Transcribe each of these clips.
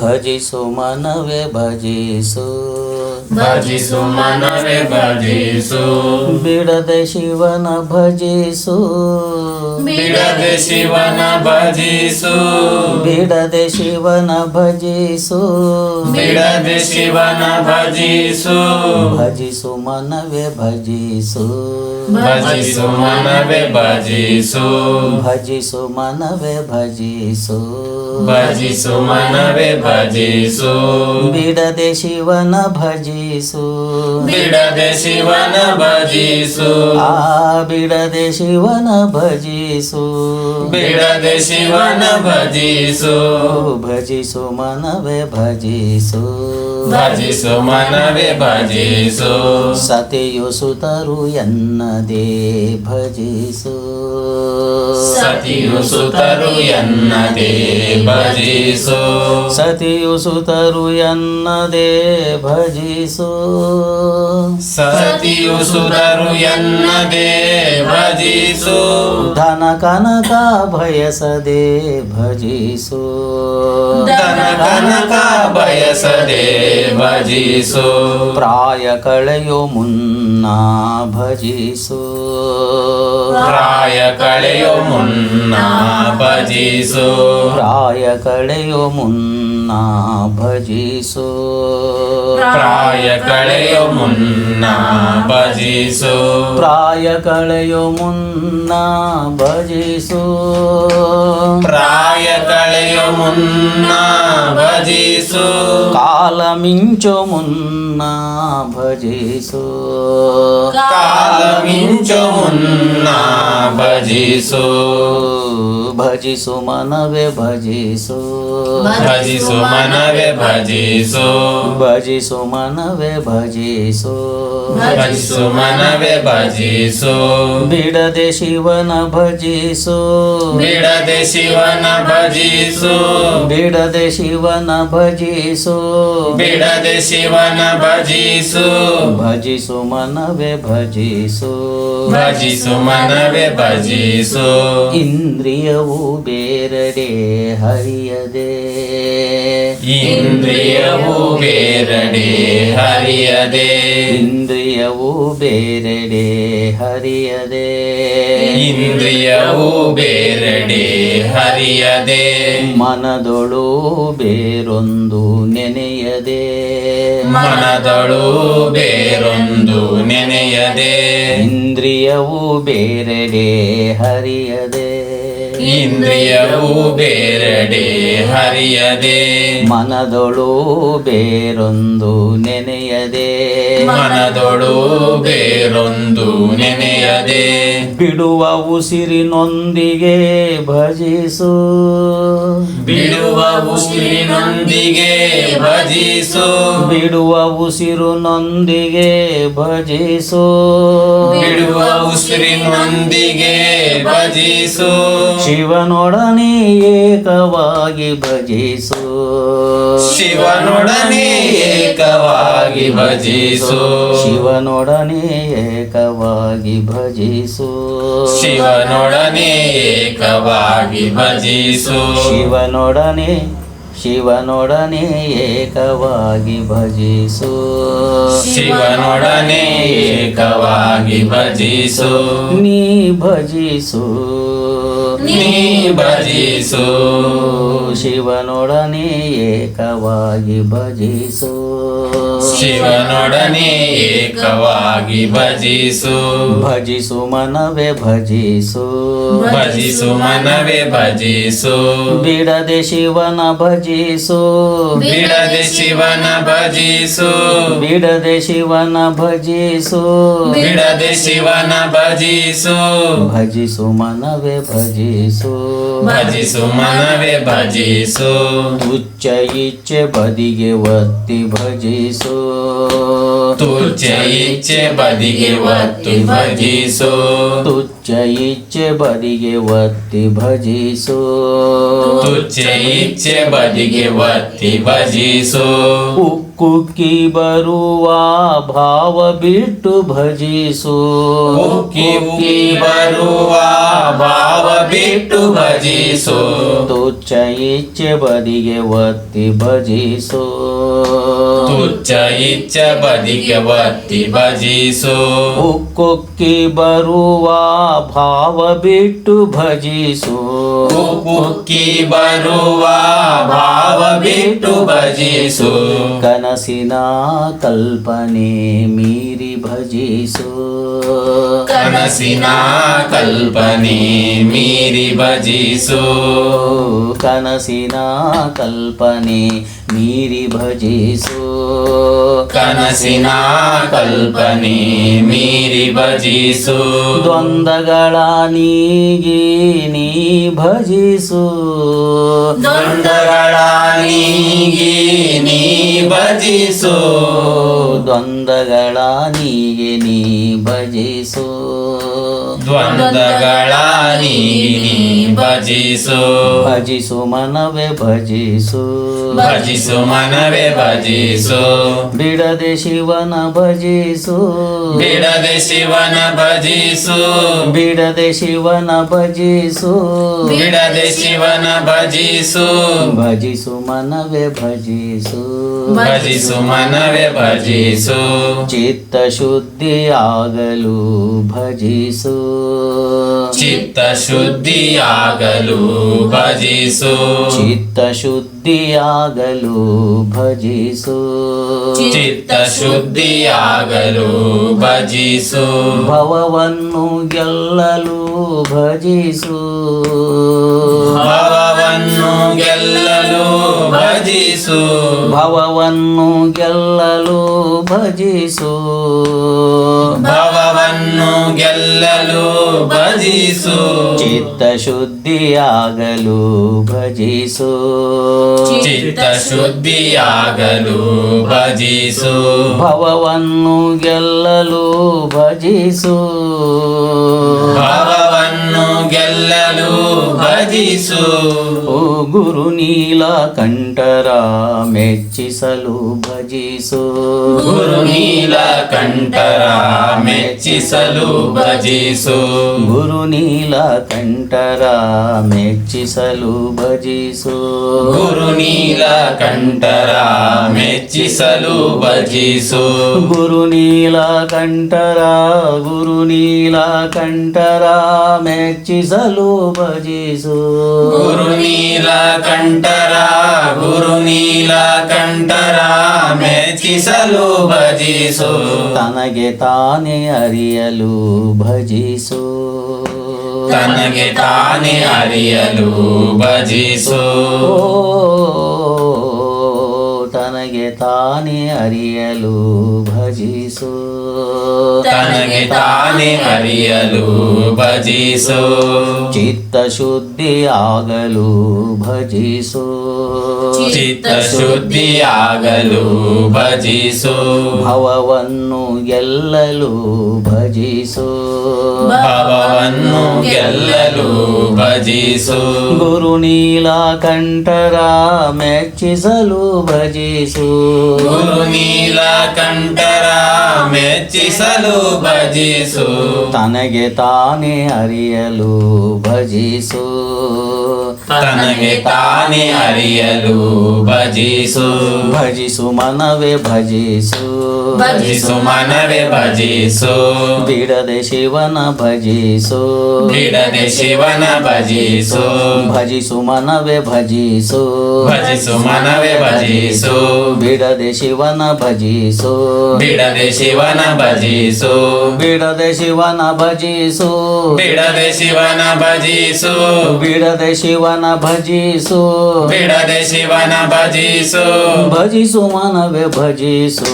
ಭಜಿಸು ಮನವೇ ಭಜಿಸು, ಭಜಿಸು ಮನವೇ ಭಜಿಸು, ಬಿಡದೆ ಶಿವನ ಭಜಿಸು, ಬಿಡದೆ ಶಿವನ ಭಜಿಸು, ಬಿಡದೆ ಶಿವನ ಭಜಿಸು, ಬಿಡದೆ ಶಿವನ ಭಜಿಸು, ಭಜಿಸು ಮನವೇ ಭಜಿಸು, ಭಜಿಸು ಮನವೇ ಭಜಿಸು, ಭಜಿಸು ಮನವೇ ಭಜಿಸು, ಭಜಿಸು ಮನವೇ ಭಜಿಸು, ಬಿಡದೆ ಶಿವನ ಭಜಿಸು, ಬಿಡದೆ ಶಿವನ ಭಜಿಸು, ಆ ಬಿಡದೆ ಶಿವನ ಭಜಿಸು, ಬಿಡದೆ ಶಿವನ ಭಜಿಸು, ಭಜಿಸು ಮನವೇ ಭಜಿಸು, ಭಜಿಸು ಮನವೇ ಭಜಿಸು, ಸತಿಯು ಸುತರು ಎನ್ನದೇ ಭಜಿಸು, ಸತಿಯು ಸುತರು ಎನ್ನದೇ ಭಜಿಸು, ಸತಿಯು ಸುತರು ಎನ್ನದೇ ಭಜಿಸು, ಸತಿಯು ಸುತರು ಎನ್ನದೇ ಭಜಿಸು, ಧನ ಕನಕ ಬಯಸದೆ ಭಜಿಸು, ಧನ ಕನಕ ಬಯಸದೆ ಭಜಿಸು, ಪ್ರಾಯ ಕಳೆಯೋ ಮುನ್ನ ಭಜಿಸು, ಪ್ರಾಯ ಕಳೆಯೋ ಮುನ್ನ ಭಜಿಸು, ಪ್ರಾಯ ಕಳೆಯೋ ಮುನ್ನ ಭಜಿಸು, ಪ್ರಾಯ ಕಳೆಯೋ ಮುನ್ನ ಭಜಿಸು, ಪ್ರಾಯ ಕಳೆಯೋ ಮುನ್ನ ಭಜಿಸು, ಪ್ರಾಯ ಕಳೆಯೋ ಮುನ್ನ ಭಜಿಸು, ಕಾಲ ಮಿಂಚೋ ಮುನ್ನ ಭಜಿಸು, ಕಾಲ ಮಿಂಚು ಮುನ್ನ ಭಜಿಸು, ಭಜಿಸು ಮನವೇ ಭಜಿಸು, ಭಜಿಸು ಮನವೇ ಭಜಿಸು, ಭಜಿಸು ಮನವೇ ಭಜಿಸು, ಭಜಿಸು ಮನವೇ ಭಜಿಸು, ಬಿಡದೆ ಶಿವನ ಭಜಿಸು, ಬಿಡದೆ ಶಿವನ ಭಜಿಸು, ಬಿಡದೆ ಶಿವನ ಭಜಿಸು, ಬಿಡದೆ ಶಿವನ ಭಜಿಸು, ಭಜಿಸು ಮನವೇ ಭಜಿಸು, ಭಜಿಸು ಮನವೇ ಭಜಿಸು, ಇಂದ್ರಿಯವು ಬೇರಡೆ ಹರಿಯದೆ, ಇಂದ್ರಿಯವು ಬೇರಡೆ ಹರಿಯದೆ, ಇಂದ್ರಿಯವು ಬೇರೆಡೆ ಹರಿಯದೆ, ಇಂದ್ರಿಯವು ಬೇರಡೆ ಹರಿಯದೆ, ಮನದೊಳು ಬೇರೊಂದು ನೆನೆಯದೆ, ಮನದಳು ಬೇರೊಂದು ನೆನೆಯದೆ, ಇಂದ್ರಿಯವು ಬೇರೆಡೆ ಹರಿಯದೆ, ಇಂದ್ರಿಯವು ಬೇರಡೆ ಹರಿಯದೆ, ಮನದೊಳು ಬೇರೊಂದು ನೆನೆಯದೆ, ಮನದೊಳು ಬೇರೊಂದು ನೆನೆಯದೆ, ಬಿಡುವ ಉಸಿರಿನೊಂದಿಗೆ ಭಜಿಸು, ಬಿಡುವ ಉಸಿರಿನೊಂದಿಗೆ ಭಜಿಸು, ಬಿಡುವ ಉಸಿರಿನೊಂದಿಗೆ ಭಜಿಸು, ಬಿಡುವ ಉಸಿರಿನೊಂದಿಗೆ ಭಜಿಸು, ಶಿವನೊಡನೆ ಏಕವಾಗಿ ಭಜಿಸು, ಶಿವನೊಡನೆ ಏಕವಾಗಿ ಭಜಿಸು, ಶಿವನೊಡನೆ ಏಕವಾಗಿ ಭಜಿಸು, ಶಿವನೊಡನೆ ಏಕವಾಗಿ ಭಜಿಸು, ಶಿವನೊಡನೆ ಶಿವನೊಡನೆ ಏಕವಾಗಿ ಭಜಿಸು, ಶಿವನೊಡನೆ ಏಕವಾಗಿ ಭಜಿಸು, ನೀ ಭಜಿಸು, ನೀ ಭಜಿಸು, ಶಿವನೊಡನೆ ಏಕವಾಗಿ ಭಜಿಸು, ಶಿವನೊಡನೆ ಏಕವಾಗಿ ಭಜಿಸು, ಭಜಿಸು ಮನವೇ ಭಜಿಸು, ಭಜಿಸು ಮನವೇ ಭಜಿಸು, ಬಿಡದೆ ಶಿವನ ಭಜಿಸು, ಬಿಡದೆ ಶಿವನ ಭಜಿಸು, ಬಿಡದೆ ಶಿವನ ಭಜಿಸು, ಬಿಡದೆ ಶಿವನ ಭಜಿಸು, ಭಜಿಸು ಮನವೇ ಭಜಿಸು, ಭಜಿಸು ಮನವೇ ಭಜಿಸು, ತುಚ್ಛ ಇಚ್ಛೆ ಬದಿಗೆ ಒತ್ತಿ ಭಜಿಸು, ತುಚ್ಛ ಇಚ್ಛೆ ಬದಿಗೆ ಒತ್ತಿ ಭಜಿಸು, ತುಚ್ಛ ಇಚ್ಛೆ ಬದಿಗೆ ಒತ್ತಿ ಭಜಿಸು, ತುಚ್ಛ ಇಚ್ಛೆ ಬದಿಗೆ ಒತ್ತಿ ಭಜಿಸು, ಉಕ್ಕು ಉಕ್ಕುಕ್ಕಿ ಬರುವ ಭಾವ ಬಿಟ್ಟು ಭಜಿಸು ಉಕ್ಕಿ ಉಕ್ಕಿ ಬರುವ ಭಾವ ಬಿಟ್ಟು ಭಜಿಸು ತುಚ್ಛ ಇಚ್ಛೆ ಬದಿಗೆ ಒತ್ತಿ ಭಜಿಸು ತುಚ್ಛ ಇಚ್ಛೆ ಬದಿಗೆ ಒತ್ತಿ ಭಜಿಸು ಉಕ್ಕುಕ್ಕಿ ಬರುವ ಭಾವ ಬಿಟ್ಟು ಭಜಿಸು ಉಕ್ಕಿ ಬರುವ ಭಾವ ಬಿಟ್ಟು ಭಜಿಸು ಕನಸಿನ ಕಲ್ಪನೆ ಮೀರಿ ಭಜಿಸು ಕನಸಿನ ಕಲ್ಪನೆ ಮೀರಿ ಭಜಿಸು ಕನಸಿನ ಕಲ್ಪನೆ ಮೀರಿ ಭಜಿಸು ಕನಸಿನ ಕಲ್ಪನೆ ಮೀರಿ ಭಜಿಸು ದ್ವಂದ್ವಗಳ ನೀಗಿ ನೀ ಭಜಿಸು ದ್ವಂದ್ವಗಳ ನೀಗಿ ನೀ ಭಜಿಸು ದ್ವಂದ್ವಗಳ ನೀಗೆ ನೀ ಭಜಿಸು ದ್ವಂದ್ವಗಳ ನೀಗಿ ನೀ ಭಜಿಸು ಭಜಿಸು ಮನವೇ ಭಜಿಸು ಭಜಿಸು ಮನವೇ ಭಜಿಸು ಬಿಡದೆ ಶಿವನ ಭಜಿಸು ಬಿಡದೆ ಶಿವನ ಭಜಿಸು ಬಿಡದೆ ಶಿವನ ಭಜಿಸು ಬಿಡದೆ ಶಿವನ ಭಜಿಸು ಭಜಿಸು ಮನವೇ ಭಜಿಸು ಭಜಿಸು ಮನವೇ ಭಜಿಸು ಚಿತ್ತ ಶುದ್ಧಿ ಆಗಲು ಭಜಿಸು ಚಿತ್ತ ಶುದ್ಧಿಯಾಗಲು ಭಜಿಸು ಚಿತ್ತ ಶುದ್ಧಿಯಾಗಲು ಭಜಿಸು ಚಿತ್ತ ಶುದ್ಧಿಯಾಗಲು ಭಜಿಸು ಭವವನ್ನು ಗೆಲ್ಲಲು ಭಜಿಸು ಭವವನ್ನು ಗೆಲ್ಲಲು ಭಜಿಸು ಭವವನ್ನು ಗೆಲ್ಲಲು ಭಜಿಸು ಭವವನ್ನು ಗೆಲ್ಲಲು ಭಜಿಸು ಚಿತ್ತ ಶುದ್ಧಿಯಾಗಲು ಭಜಿಸು ಚಿತ್ತ ಶುದ್ಧಿಯಾಗಲು ಭಜಿಸು ಭವವನ್ನು ಗೆಲ್ಲಲು ಭಜಿಸು ಭವವನ್ನು ಗೆಲ್ಲಲು ಭಜಿಸು ಓ ಗುರು ನೀಲಕಂಠರ ಮೆಚ್ಚಿಸಲು ಭಜಿಸು ಗುರು ನೀಲಕಂಠರ ಮೆಚ್ಚಿಸಲು ಭಜಿಸು ಗುರು ನೀಲಕಂಠರ ಮೆಚ್ಚಿಸಲು ಭಜಿಸು ಗುರು ನೀಲಕಂಠರ ಮೆಚ್ಚಿಸಲು ಭಜಿಸು ಗುರು ನೀಲಕಂಠರ ಗುರು ನೀಲಕಂಠರ ಮೆಚ್ಚಿಸಲು ಭಜಿಸು ಗುರು ನೀಲಕಂಠರ ಗುರು ನೀಲಕಂಠರ ಮೆಚ್ಚಿಸಲು ಭಜಿಸು ತನಗೆ ತಾನೇ ಅರಿಯಲು ಭಜಿಸು ತನಗೆ ತಾನೇ ಅರಿಯಲು ಭಜಿಸು ತನಗೆ ತಾನೇ ಅರಿಯಲು ಭಜಿಸು ತನಗೆ ತಾನೇ ಅರಿಯಲು ಭಜಿಸು ಚಿತ್ತ ಶುದ್ಧಿ ಆಗಲು ಭಜಿಸು ಚಿತ್ತ ಶುದ್ಧಿಯಾಗಲು ಭಜಿಸು ಭವವನ್ನು ಗೆಲ್ಲಲು ಭಜಿಸು ಭವವನ್ನು ಗೆಲ್ಲಲು ಭಜಿಸು ಗುರು ನೀಲಕಂಠರ ಮೆಚ್ಚಿಸಲು ಭಜಿಸು ಗುರು ನೀಲಕಂಠರ ಮೆಚ್ಚಿಸಲು ಭಜಿಸು ತನಗೆ ತಾನೇ ಅರಿಯಲು ಭಜಿಸು ತನಗೆ ತಾನೇ ಅರಿಯಲು ಭಜಿಸು ಭಜಿಸು ಮನವೇ ಭಜಿಸು ಭಜಿಸು ಮನವೇ ಭಜಿಸು ಬಿಡದೆ ಶಿವನ ಭಜಿಸು ಬಿಡದೆ ಶಿವನ ಭಜಿಸು ಭಜಿಸು ಮನವೇ ಭಜಿಸು ಭಜಿಸು ಮನವೇ ಭಜಿಸು ಬಿಡದೆ ಶಿವನ ಭಜಿಸು ಬಿಡದೆ ಶಿವನ ಭಜಿಸು ಬಿಡದೆ ಶಿವನ ಭಜಿಸು ಬಿಡದೆ ಶಿವನ ಭಜಿಸು ಬಿಡದೆ ಶಿವನ ಭಜಿಸು ಬಿಡದೆ ಶಿವನ ಭಜಿಸು ಭಜಿಸು ಮನವೇ ಭಜಿಸು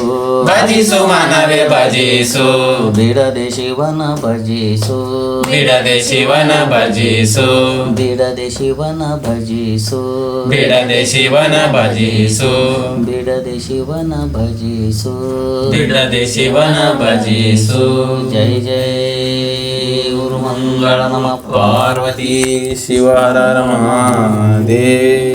ಭಜಿಸು ಮನವೇ ಭಜಿಸು ಬಿಡದೆ ಶಿವನ ಭಜಿಸು ಬಿಡದೆ ಶಿವನ ಭಜಿಸು ಬಿಡದೆ ಶಿವನ ಭಜಿಸು ಬಿಡದೆ ಶಿವನ ಭಜಿಸು ಬಿಡದೆ ಶಿವನ ಭಜಿಸು ಬಿಡದೆ ಶಿವನ ಭಜಿಸು ಜೈ ಜೈ ಗುರು ಮಂಗಳ ನಮ ಪಾರ್ವತಿ ಶಿವರ ಮಹಾದೇವ